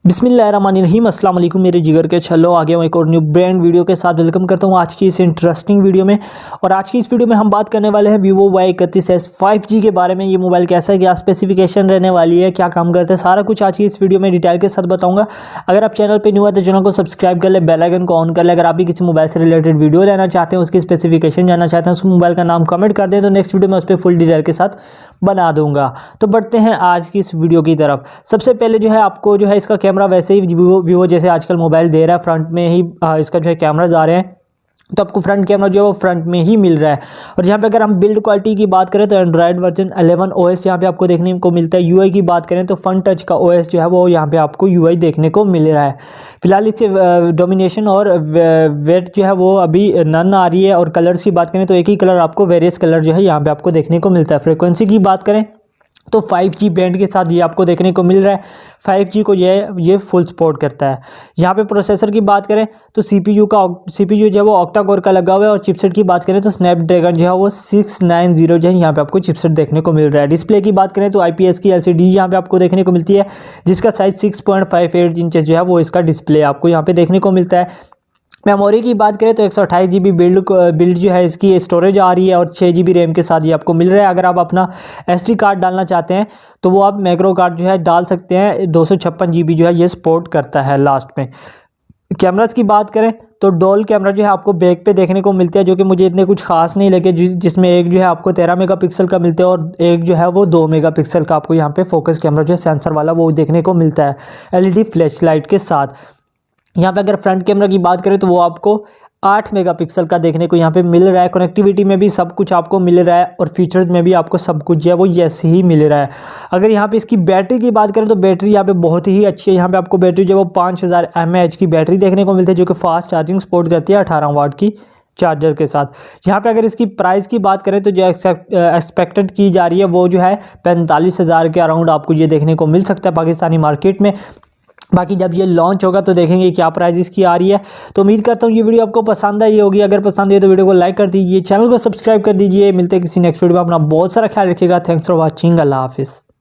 बिस्मिल्लाहिर्रहमानिर्रहीम अस्सलाम वालेकुम मेरे जिगर के छल्लो आगे मैं एक और न्यू ब्रांड वीडियो के साथ वेलकम करता हूं आज की इस इंटरेस्टिंग वीडियो में। और आज की इस वीडियो में हम बात करने वाले हैं Vivo Y31s 5G के बारे में। ये मोबाइल कैसा है, क्या स्पेसिफिकेशन रहने वाली है, क्या काम करता है, सारा कुछ आज की इस वीडियो में डिटेल के साथ बताऊंगा। अगर आप चैनल पर न्यू है तो चैनल को सब्सक्राइब कर ले, बेल आइकन को ऑन कर ले। अगर आप भी किसी मोबाइल से रिलेटेड वीडियो लेना चाहते हैं, उसकी स्पेसिफिकेशन जानना चाहते हैं, उस मोबाइल का नाम कमेंट कर दें तो नेक्स्ट वीडियो में उस पर फुल डिटेल के साथ बना दूंगा। तो बढ़ते हैं आज की इस वीडियो की तरफ। सबसे पहले जो है आपको जो है इसका कैमरा वैसे ही वीवो जैसे आजकल मोबाइल दे रहा है, फ्रंट में ही इसका जो है कैमराज आ रहे हैं, तो आपको फ्रंट कैमरा जो है वो फ्रंट में ही मिल रहा है। और यहाँ पे अगर हम बिल्ड क्वालिटी की बात करें तो एंड्रॉयड वर्जन 11 OS यहाँ पे आपको देखने को मिलता है। यूआई की बात करें तो फन टच का OS जो है वो यहाँ पे आपको यूआई देखने को मिल रहा है। फिलहाल इससे डोमिनेशन और वेट जो है वो अभी नन आ रही है। और कलर्स की बात करें तो एक ही कलर आपको वेरियस कलर जो है यहाँ पे आपको देखने को मिलता है। फ्रिक्वेंसी की बात करें तो 5G बैंड के साथ ये आपको देखने को मिल रहा है। 5G को ये फुल सपोर्ट करता है। यहाँ पे प्रोसेसर की बात करें तो CPU जो है वो ऑक्टा कोर का लगा हुआ है। और चिपसेट की बात करें तो स्नैपड्रैगन जो है वो 690 जो है यहाँ पे आपको चिपसेट देखने को मिल रहा है। डिस्प्ले की बात करें तो IPS की LCD यहाँ पे आपको देखने को मिलती है, जिसका साइज 6.58 इंचेस जो है वो इसका डिस्प्ले आपको यहाँ पे देखने को मिलता है। मेमोरी की बात करें तो 128 GB बिल्ड जो है इसकी स्टोरेज आ रही है और 6 GB रैम के साथ ये आपको मिल रहा है। अगर आप अपना SD कार्ड डालना चाहते हैं तो वो आप मैक्रो कार्ड जो है डाल सकते हैं। 256 GB जो है ये सपोर्ट करता है। लास्ट में कैमरास की बात करें तो डोल कैमरा जो है आपको बैक पे देखने को मिलते हैं, जो कि मुझे इतने कुछ खास नहीं लगे, जिसमें एक जो है आपको 13 मेगापिक्सल का मिलता है और एक जो है वो 2 मेगापिक्सल का आपको यहाँ पे फोकस कैमरा जो है सेंसर वाला वो देखने को मिलता है LED फ्लैश लाइट के साथ। यहाँ पे अगर फ्रंट कैमरा की बात करें तो वो आपको 8 मेगापिक्सल का देखने को यहाँ पे मिल रहा है। कनेक्टिविटी में भी सब कुछ आपको मिल रहा है और फीचर्स में भी आपको सब कुछ जो है वो ऐसे ही मिल रहा है। अगर यहाँ पे इसकी बैटरी की बात करें तो बैटरी यहाँ पे बहुत ही अच्छी है। यहाँ पे आपको बैटरी जो है वो 5000 mAh की बैटरी देखने को मिलती है, जो कि फास्ट चार्जिंग सपोर्ट करती है 18 वाट की चार्जर के साथ। यहाँ पे अगर इसकी प्राइस की बात करें तो जो एक्सपेक्टेड की जा रही है वो जो है 45,000 के अराउंड आपको ये देखने को मिल सकता है पाकिस्तानी मार्केट में। बाकी जब ये लॉन्च होगा तो देखेंगे क्या प्राइस इसकी आ रही है। तो उम्मीद करता हूँ ये वीडियो आपको पसंद आई होगी। अगर पसंद है तो वीडियो को लाइक कर दीजिए, चैनल को सब्सक्राइब कर दीजिए। मिलते हैं किसी नेक्स्ट वीडियो में। अपना बहुत सारा ख्याल रखिएगा। Thanks for watching. अल्लाह हाफिज़।